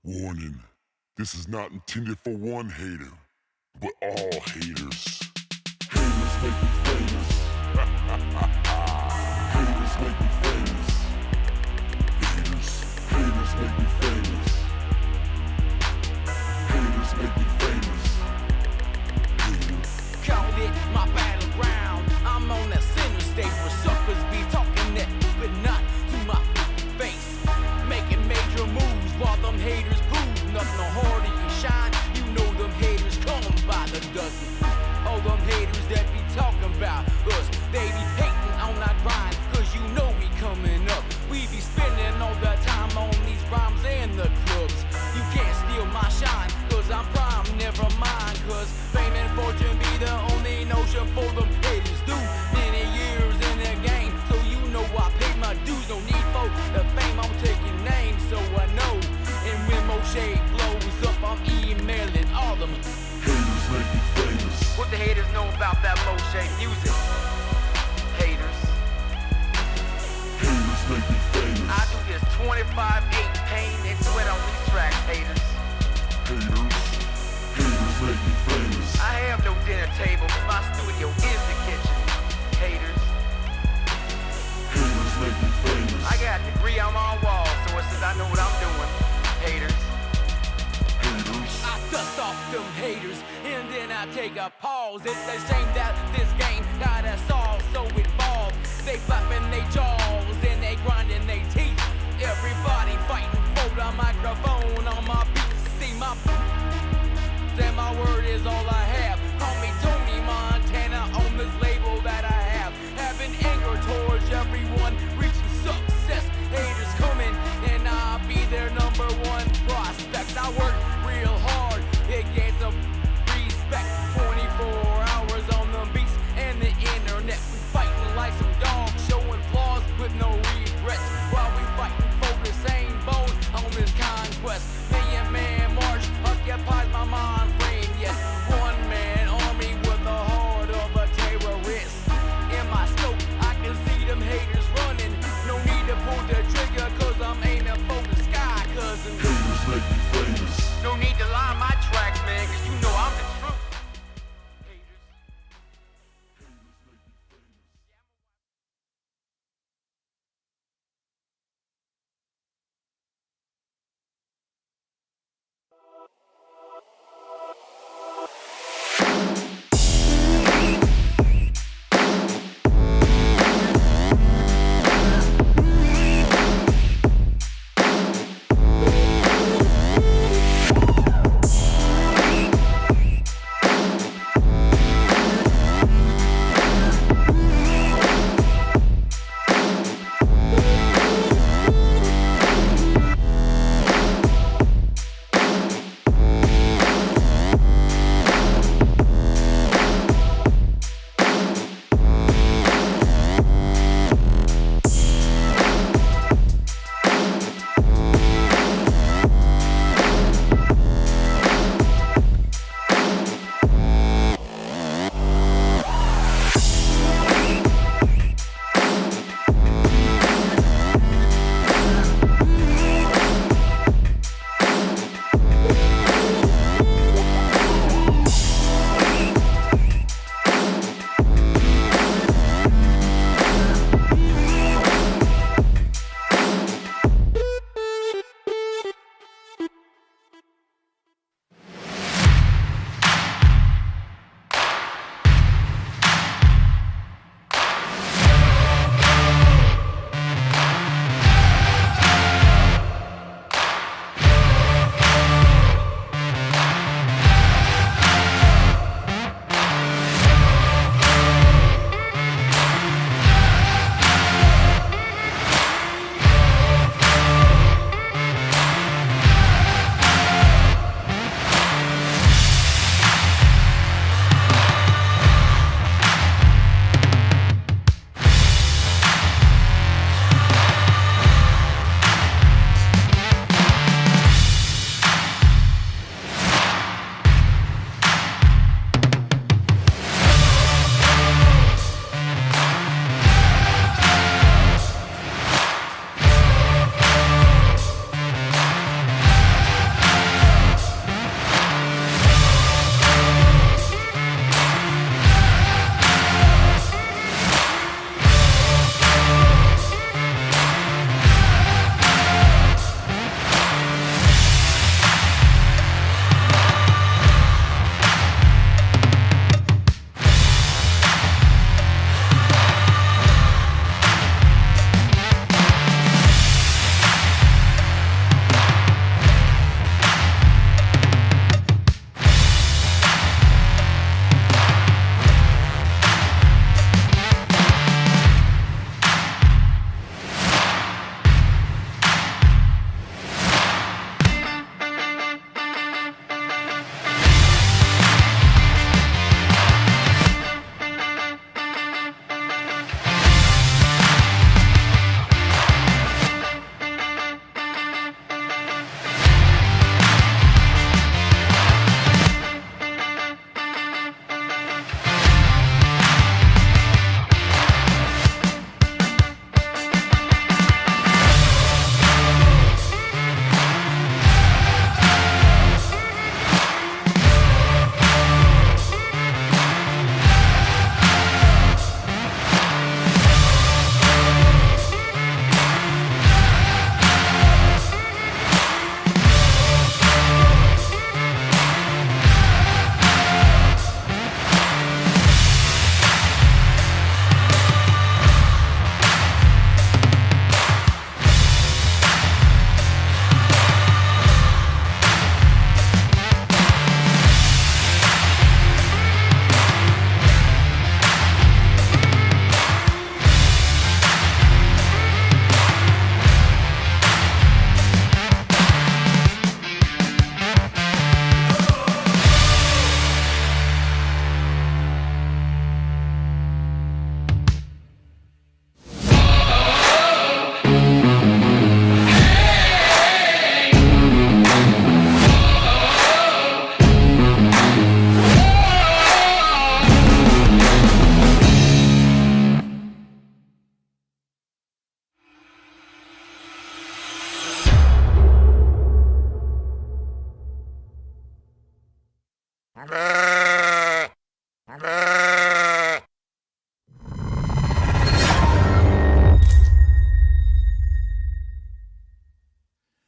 Warning, this is not intended for one hater, but all haters. Haters make me famous. Haters make me famous. Haters make me famous. Haters make me famous. Haters. Call it my battleground. I'm on that center stage where suckers be talking that, but not to my face. Making major moves while them haters prove nothing no harder you shine. You know them haters come by the dozen. All them haters that be talking about us, they be hating on our grind, cause you know we coming up. We be spending all the time on these rhymes and the clubs. You can't steal my shine, cause I'm prime, never mind. Cause fame and fortune be the only notion for them haters. Do many years in the game, so you know I paid my dues. No need for the fame, I'm taking names, so I know. And when Moshe blows up, I'm emailing all them. Haters make me famous. What the haters know about that Moshe music? Haters. Haters make me famous. I do this 25/8 pain and sweat on these tracks, haters. Haters. Haters make me famous. I have no dinner table, but my studio is the kitchen. Haters. Haters make me famous. I got a degree on my wall, so it says I know what I'm doing. Haters. Haters. I dust off them haters, and then I take a pause. It's a shame that this game got us all so involved. They flapping their jaws and they grinding their teeth. Everybody fighting for the microphone on my beats. See my and my word is all I have. Call me Tony Montana on this label that I have. Having anger towards everyone reaching success. Haters coming and I'll be their number one prospect. I work real hard, it gains some respect. 24 hours on the beats and the internet. We fighting like some dogs, showing flaws with no regrets. While we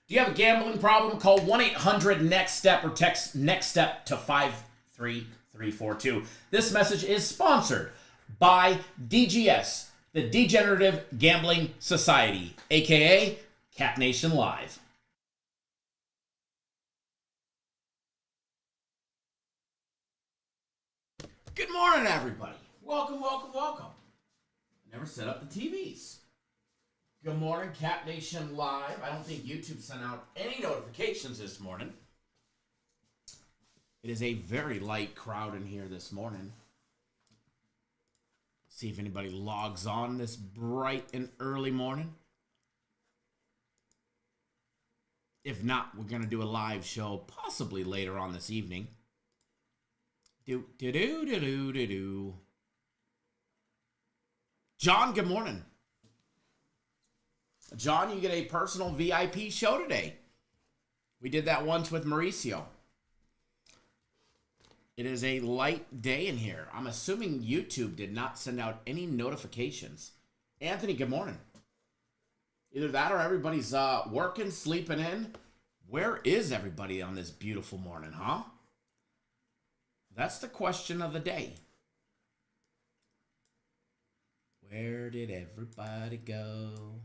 Do you have a gambling problem? Call 1-800-NEXT-STEP or text NEXT STEP to 53342. This message is sponsored by DGS, the Degenerative Gambling Society, aka Cat Nation Live. Good morning, everybody. Welcome. Never set up the TVs. Good morning, Cat Nation Live. I don't think YouTube sent out any notifications this morning. It is a very light crowd in here this morning. See if anybody logs on this bright and early morning. If not, we're going to do a live show possibly later on this evening. John, good morning. John, you get a personal VIP show today. We did that once with Mauricio. It is a light day in here. I'm assuming YouTube did not send out any notifications. Anthony, good morning. Either that or everybody's working, sleeping in. Where is everybody on this beautiful morning, huh? That's the question of the day. Where did everybody go?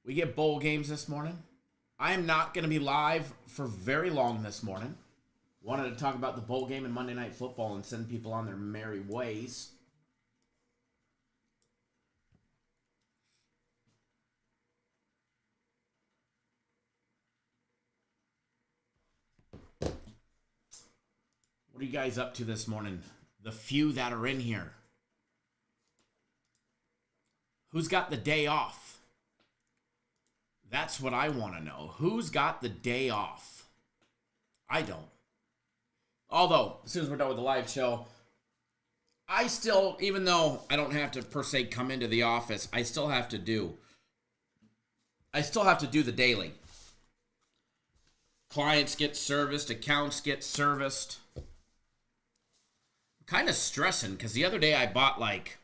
We get bowl games this morning. I am not going to be live for very long this morning. Wanted to talk about the bowl game and Monday Night Football and send people on their merry ways. What are you guys up to this morning? The few that are in here. Who's got the day off? That's what I want to know. Who's got the day off? I don't. Although, as soon as we're done with the live show, I still, even though I don't have to per se come into the office, I still have to do the daily. Clients get serviced, accounts get serviced. I'm kind of stressing because the other day I bought like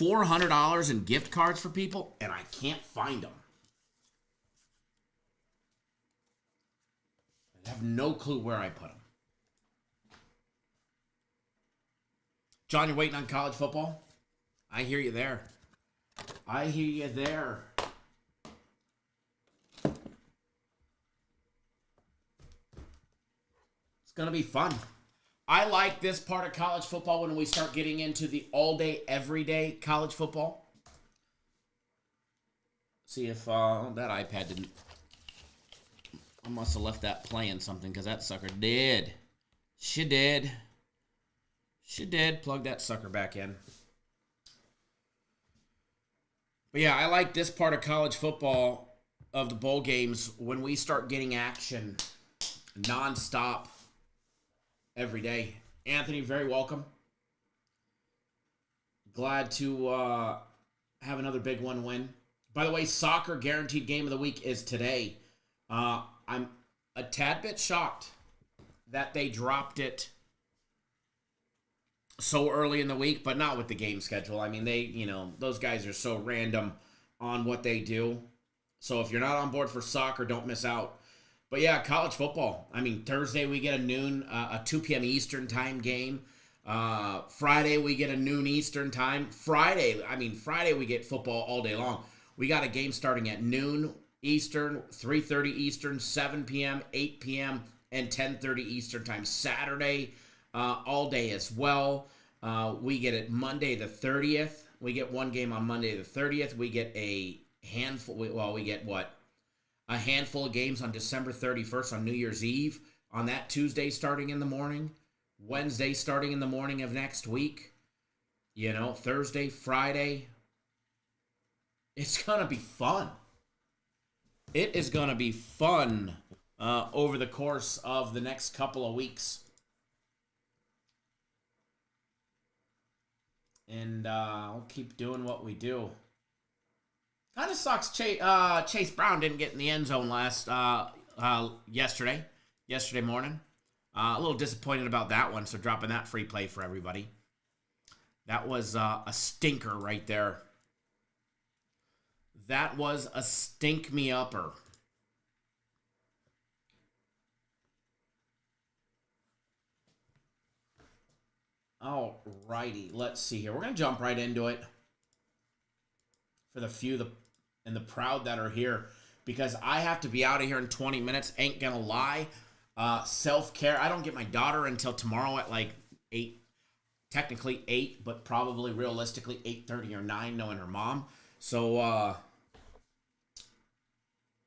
$400 in gift cards for people, and I can't find them. I have no clue where I put them. John, you're waiting on college football? I hear you there. It's going to be fun. I like this part of college football when we start getting into the all-day, everyday college football. See if that iPad didn't... I must have left that playing something because that sucker did. She did. Plug that sucker back in. But yeah, I like this part of college football of the bowl games when we start getting action nonstop. Every day. Anthony, very welcome. Glad to have another big one win. By the way, soccer guaranteed game of the week is today. I'm a tad bit shocked that they dropped it so early in the week, but not with the game schedule. I mean, those guys are so random on what they do. So if you're not on board for soccer, don't miss out. But yeah, college football. I mean, Thursday we get a 2 p.m. Eastern time game. Friday we get a noon Eastern time. Friday we get football all day long. We got a game starting at noon Eastern, 3:30 Eastern, 7 p.m., 8 p.m., and 10:30 Eastern time. Saturday, all day as well. We get it Monday the 30th. We get one game on Monday the 30th. We get a handful. We get what? A handful of games on December 31st on New Year's Eve. On that Tuesday starting in the morning. Wednesday starting in the morning of next week. Thursday, Friday. It's going to be fun. It is going to be fun over the course of the next couple of weeks. And we'll keep doing what we do. Kind of sucks Chase Brown didn't get in the end zone yesterday morning. A little disappointed about that one, so dropping that free play for everybody. That was a stinker right there. That was a stink me upper. All righty, let's see here. We're gonna jump right into it for the few and the proud that are here, because I have to be out of here in 20 minutes. Ain't gonna lie. Self-care. I don't get my daughter until tomorrow at like 8. Technically 8, but probably realistically 8:30 or 9, knowing her mom. So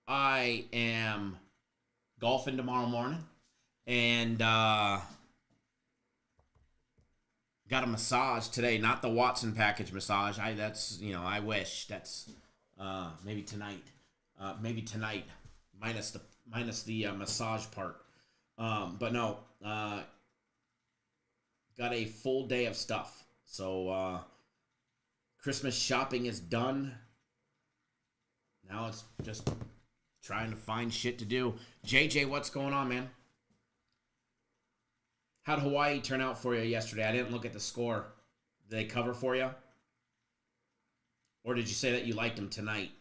I am golfing tomorrow morning, and got a massage today. Not the Watson package massage. I wish that's maybe tonight. Minus the massage part. But no. Got a full day of stuff. So Christmas shopping is done. Now it's just trying to find shit to do. JJ, what's going on, man? How'd Hawaii turn out for you yesterday? I didn't look at the score. Did they cover for you? Or did you say that you liked them tonight?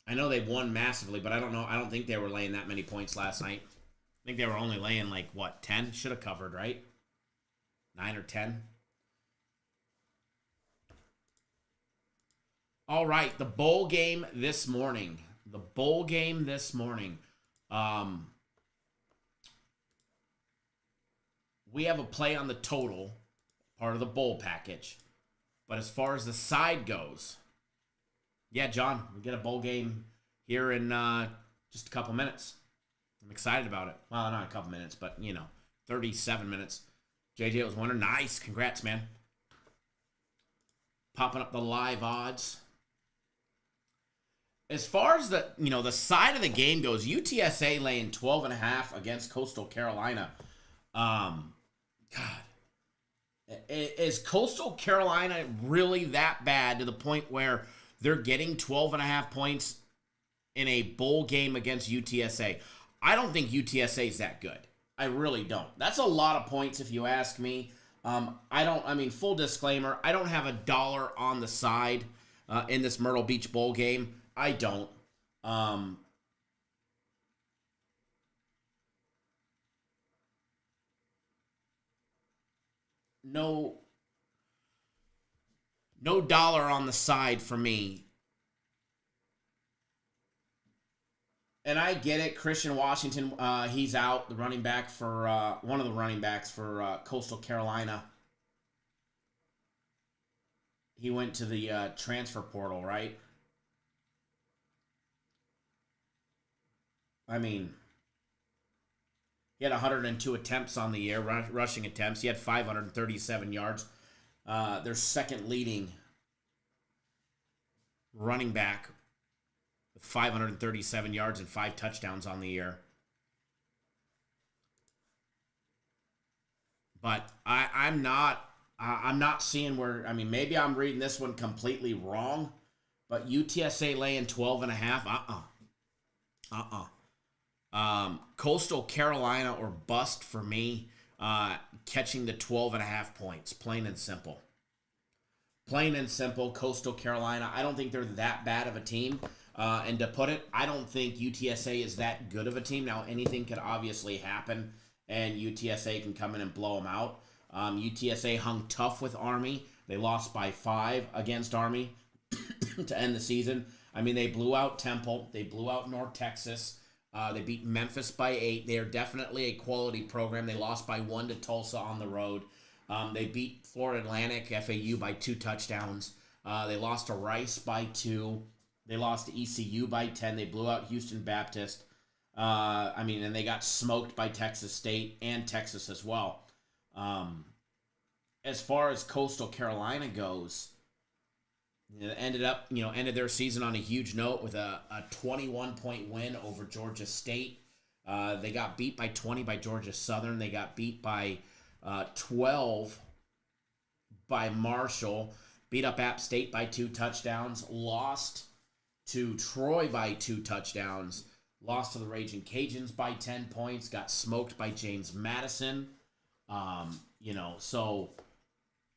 I know they won massively, but I don't know. I don't think they were laying that many points last night. I think they were only laying 10? Should have covered, right? 9 or 10. All right, the bowl game this morning. We have a play on the total, part of the bowl package. But as far as the side goes, yeah, John, we get a bowl game here in just a couple minutes. I'm excited about it. Well, not a couple minutes, but, 37 minutes. JJ was wondering. Nice. Congrats, man. Popping up the live odds. As far as the side of the game goes, UTSA laying 12.5 against Coastal Carolina. God. Is Coastal Carolina really that bad to the point where they're getting 12.5 points in a bowl game against UTSA? I don't think UTSA is that good. I really don't. That's a lot of points if you ask me. Full disclaimer, I don't have $1 on the side in this Myrtle Beach Bowl game. I don't. No dollar on the side for me. And I get it. Christian Washington, he's out, the running back for one of the running backs for Coastal Carolina. He went to the transfer portal, right? I mean, he had 102 attempts on the year, rushing attempts. He had 537 yards. Their second leading running back with 537 yards and 5 touchdowns on the year. But I'm not seeing where, maybe I'm reading this one completely wrong, but UTSA laying 12.5, Coastal Carolina or bust for me, catching the 12.5 points, plain and simple. Plain and simple, Coastal Carolina. I don't think they're that bad of a team. And to put it, I don't think UTSA is that good of a team. Now, anything could obviously happen, and UTSA can come in and blow them out. UTSA hung tough with Army. They lost by 5 against Army to end the season. They blew out Temple. They blew out North Texas. They beat Memphis by 8. They are definitely a quality program. They lost by 1 to Tulsa on the road. They beat Florida Atlantic, FAU, by 2 touchdowns. They lost to Rice by 2. They lost to ECU by 10. They blew out Houston Baptist. And they got smoked by Texas State and Texas as well. As far as Coastal Carolina goes, ended their season on a huge note with a 21-point win over Georgia State. They got beat by 20 by Georgia Southern. They got beat by 12 by Marshall. Beat up App State by 2 touchdowns. Lost to Troy by 2 touchdowns. Lost to the Raging Cajuns by 10 points. Got smoked by James Madison. you know, so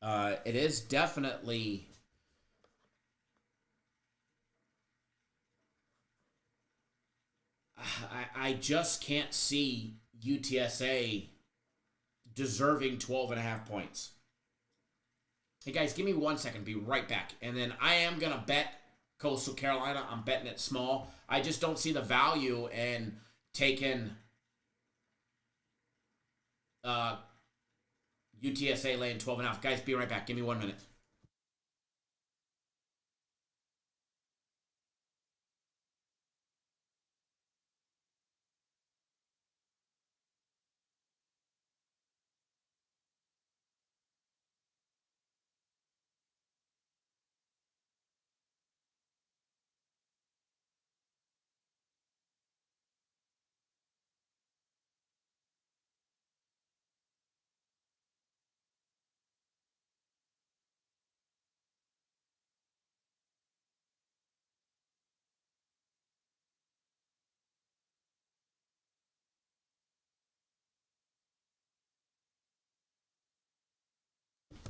it is definitely. I just can't see UTSA deserving 12.5 points. Hey guys, give me 1 second. Be right back. And then I am going to bet Coastal Carolina. I'm betting it small. I just don't see the value in taking UTSA laying 12.5. Guys, be right back. Give me 1 minute.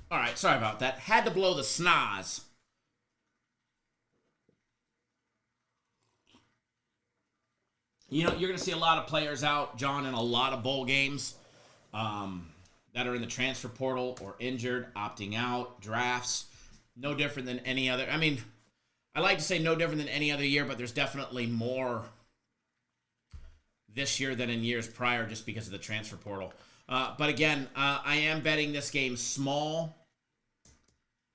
All right, sorry about that. Had to blow the snaz. You know, you're going to see a lot of players out, John, in a lot of bowl games that are in the transfer portal or injured, opting out, drafts. No different than any other. I mean, I like to say no different than any other year, but there's definitely more this year than in years prior just because of the transfer portal. But again, I am betting this game small.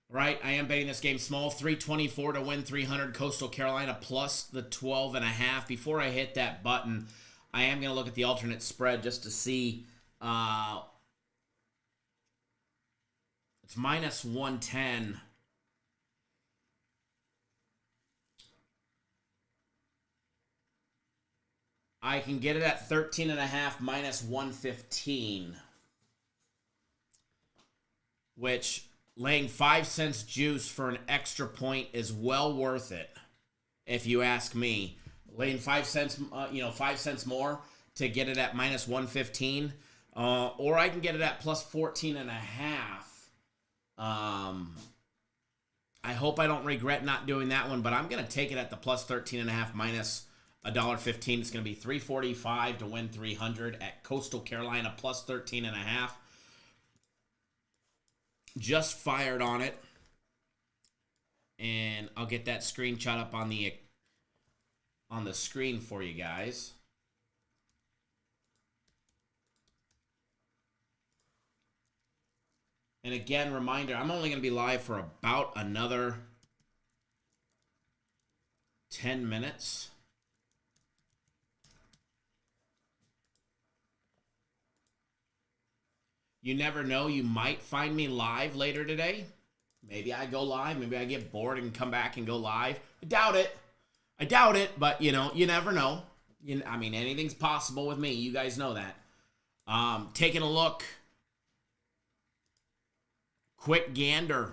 Right, I am betting this game small. 324 to win 300. Coastal Carolina plus the 12.5. Before I hit that button, I am going to look at the alternate spread just to see. It's minus 110. I can get it at 13.5 minus 115, which laying 5 cents juice for an extra point is well worth it, if you ask me. Laying 5 cents, 5 cents more to get it at minus 115, or I can get it at plus 14.5. I hope I don't regret not doing that one, but I'm going to take it at the plus 13.5 minus $1.15. It's going to be 345 to win 300 at Coastal Carolina plus 13.5. Just fired on it, and I'll get that screenshot up on the screen for you guys. And again, reminder, I'm only going to be live for about another 10 minutes. You never know. You might find me live later today. Maybe I go live. Maybe I get bored and come back and go live. I doubt it, but, you know, you never know. I mean, anything's possible with me. You guys know that. Taking a look. Quick gander.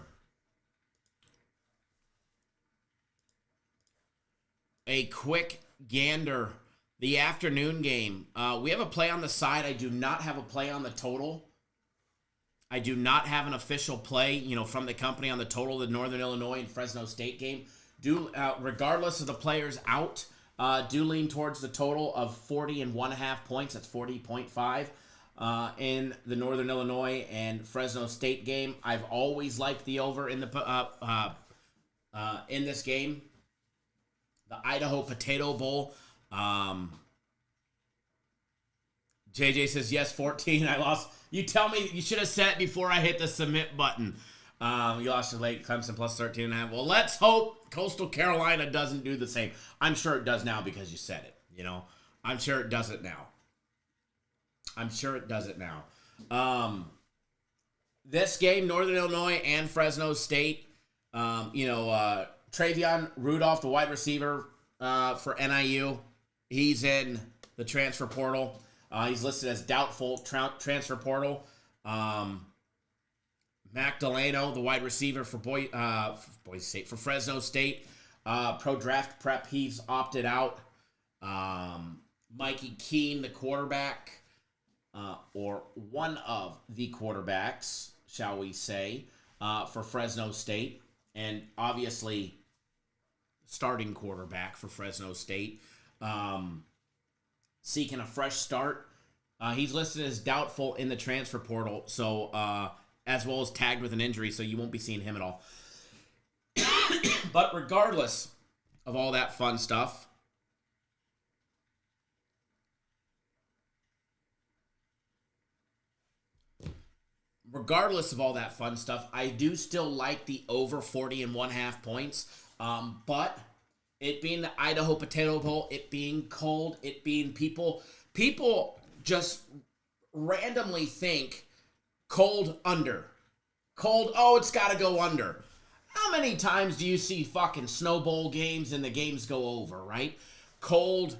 A quick gander. The afternoon game. We have a play on the side. I do not have a play on the total. I do not have an official play, from the company on the total of the Northern Illinois and Fresno State game. Regardless of the players out, do lean towards the total of 40.5 points. That's 40.5 in the Northern Illinois and Fresno State game. I've always liked the over in this game. The Idaho Potato Bowl. JJ says, yes, 14. I lost. You tell me, you should have said it before I hit the submit button. You lost to late Clemson plus 13.5. Well, let's hope Coastal Carolina doesn't do the same. I'm sure it does now because you said it, I'm sure it does it now. This game, Northern Illinois and Fresno State, Travion Rudolph, the wide receiver for NIU, he's in the transfer portal. He's listed as doubtful transfer portal. Mac Delano, the wide receiver for Boise State, for Fresno State, pro draft prep, he's opted out. Mikey Keene, the quarterback or one of the quarterbacks, shall we say, for Fresno State, and obviously starting quarterback for Fresno State, seeking a fresh start. He's listed as doubtful in the transfer portal, so as well as tagged with an injury, so you won't be seeing him at all. But regardless of all that fun stuff, I do still like the over 40.5 points. But it being the Idaho Potato Bowl, it being cold, it being people just randomly think cold under. Cold, oh, it's got to go under. How many times do you see fucking Snow Bowl games and the games go over, right? Cold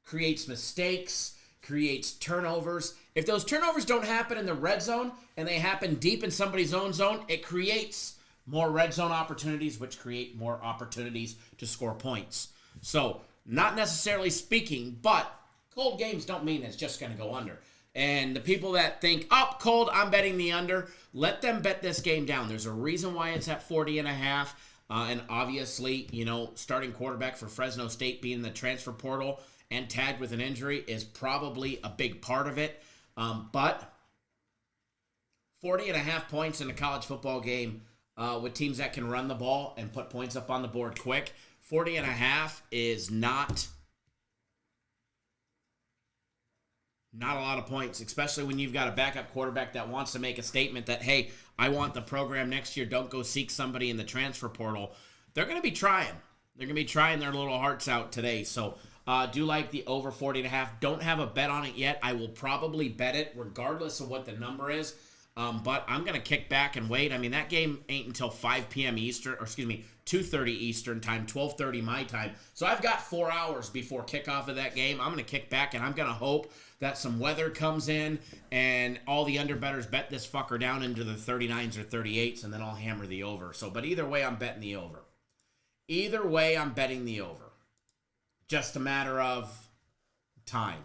creates mistakes, creates turnovers. If those turnovers don't happen in the red zone and they happen deep in somebody's own zone, it creates more red zone opportunities, which create more opportunities to score points. So, not necessarily speaking, but cold games don't mean it's just going to go under. And the people that think, oh, cold, I'm betting the under, let them bet this game down. There's a reason why it's at 40.5. And obviously, starting quarterback for Fresno State being in the transfer portal and tagged with an injury is probably a big part of it. But 40.5 points in a college football game with teams that can run the ball and put points up on the board quick, 40.5 is not a lot of points, especially when you've got a backup quarterback that wants to make a statement that, hey, I want the program next year. Don't go seek somebody in the transfer portal. They're going to be trying. They're going to be trying their little hearts out today. So do like the over 40.5. Don't have a bet on it yet. I will probably bet it regardless of what the number is. But I'm going to kick back and wait. I mean, that game ain't until 5 p.m. Eastern, or 2:30 Eastern time, 12:30 my time. So I've got 4 hours before kickoff of that game. I'm going to kick back, and I'm going to hope that some weather comes in and all the underbettors bet this fucker down into the 39s or 38s, and then I'll hammer the over. But either way, I'm betting the over. Either way, I'm betting the over. Just a matter of time.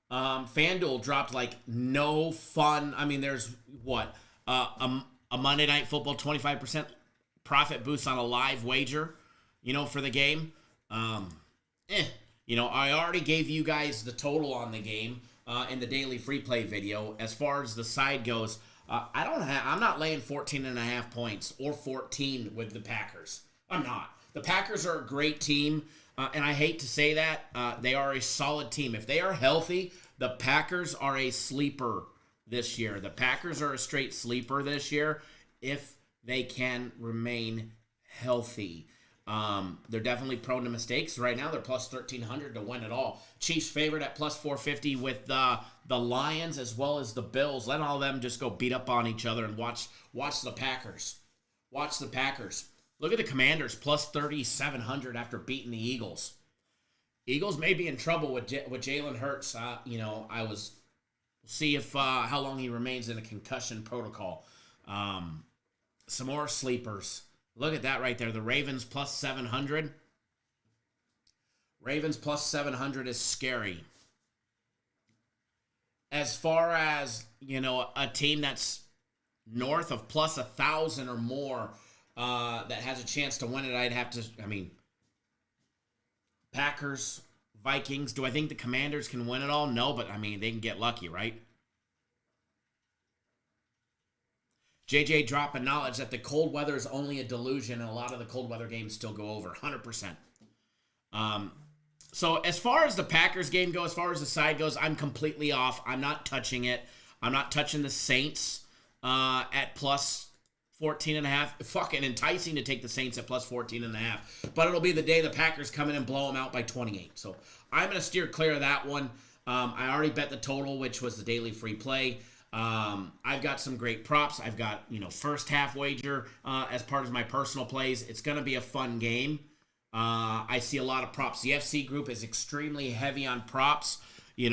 FanDuel dropped like no fun. I mean, there's what? A Monday Night Football 25% profit boost on a live wager, for the game. I already gave you guys the total on the game in the daily free play video. As far as the side goes, I'm not laying 14.5 points or 14 with the Packers. I'm not. The Packers are a great team, and I hate to say that. They are a solid team. If they are healthy, the Packers are a sleeper this year. The Packers are a straight sleeper this year if they can remain healthy. They're definitely prone to mistakes. Right now, they're plus 1,300 to win it all. Chiefs favorite at plus 450 with the Lions as well as the Bills. Let all of them just go beat up on each other and watch the Packers. Watch the Packers. Look at the Commanders, plus 3,700 after beating the Eagles. Eagles may be in trouble with Jalen Hurts. See if how long he remains in a concussion protocol. Some more sleepers. Look at that right there. The Ravens plus 700. Ravens plus 700 is scary. As far as, a team that's north of plus 1,000 or more that has a chance to win it, Packers, Vikings. Do I think the Commanders can win it all? No, but, they can get lucky, right? JJ dropping knowledge that the cold weather is only a delusion, and a lot of the cold weather games still go over, 100%. So as far as the Packers game goes, as far as the side goes, I'm completely off. I'm not touching it. I'm not touching the Saints at plus 14.5. Fucking enticing to take the Saints at plus 14.5. But it'll be the day the Packers come in and blow them out by 28. So I'm going to steer clear of that one. I already bet the total, which was the daily free play. I've got some great props. I've got, first half wager as part of my personal plays. It's going to be a fun game. I see a lot of props. The FC group is extremely heavy on props. As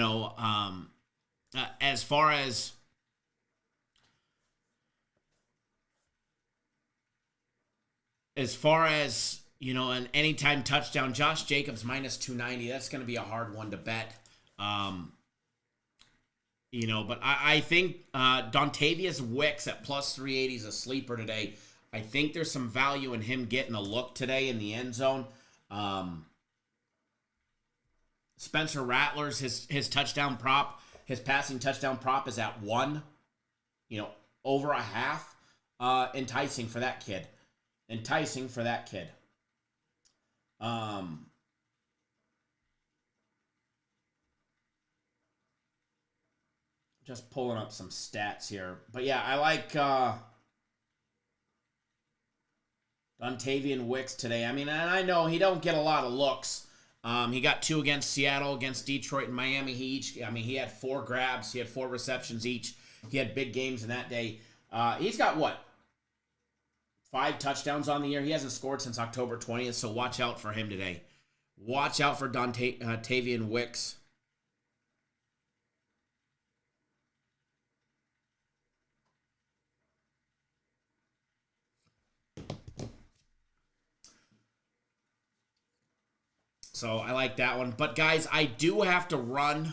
far as an anytime touchdown, Josh Jacobs minus 290. That's going to be a hard one to bet. You know, but I think Dontavius Wicks at plus 380 is a sleeper today. I think there's some value in him getting a look today in the end zone. Spencer Rattler's his touchdown prop, his passing touchdown prop is at 1. You know, over a half. Enticing for that kid. Enticing for that kid. Just pulling up some stats here. But yeah, I like Dontavian Wicks today. I mean, and I know he don't get a lot of looks. He got 2 against Seattle, against Detroit and Miami. He had 4 grabs. He had 4 receptions each. He had big games in that day. He's got, 5 touchdowns on the year. He hasn't scored since October 20th, so watch out for him today. Watch out for Dontavian Wicks. So I like that one. But guys, I do have to run.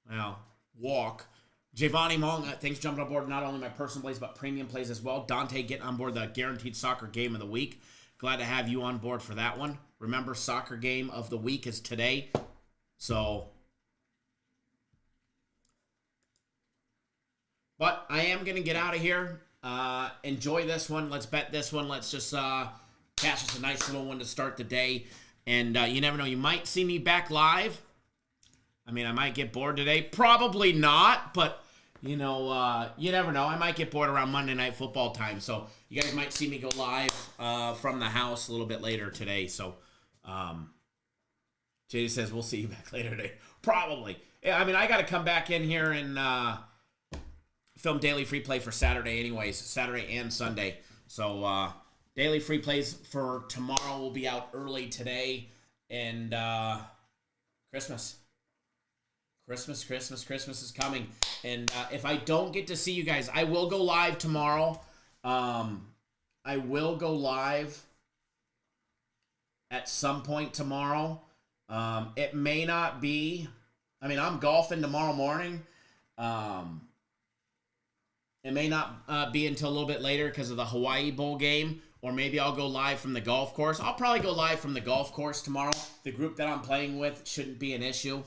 Well, walk. Giovanni Mong, thanks for jumping on board. Not only my personal plays, but premium plays as well. Dante getting on board the Guaranteed Soccer Game of the Week. Glad to have you on board for that one. Remember, Soccer Game of the Week is today. So, but I am going to get out of here. Enjoy this one. Let's bet this one. Let's just cash us a nice little one to start the day. And you never know. You might see me back live. I mean, I might get bored today. Probably not, but, you know, you never know. I might get bored around Monday Night Football time. So you guys might see me go live from the house a little bit later today. So JD says, we'll see you back later today. Probably. Yeah, I mean, I got to come back in here and film daily free play for Saturday anyways. Saturday and Sunday. So daily free plays for tomorrow will be out early today. And Christmas is coming. And if I don't get to see you guys, I will go live tomorrow. I will go live at some point tomorrow. It may not be, I mean, I'm golfing tomorrow morning. It may not be until a little bit later because of the Hawaii Bowl game, or maybe I'll go live from the golf course. I'll probably go live from the golf course tomorrow. The group that I'm playing with shouldn't be an issue.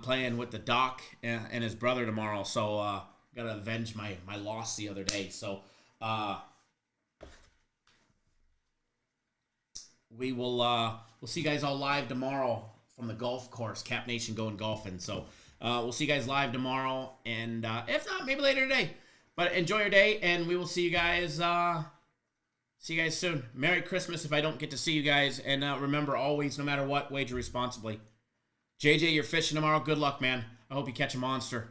Playing with the Doc and his brother tomorrow, so gotta avenge my loss the other day. So we'll see you guys all live tomorrow from the golf course. Cap Nation going golfing. So we'll see you guys live tomorrow, and if not, maybe later today. But enjoy your day, and we will see you guys. See you guys soon. Merry Christmas if I don't get to see you guys, and remember always, no matter what, wager responsibly. JJ, you're fishing tomorrow. Good luck, man. I hope you catch a monster.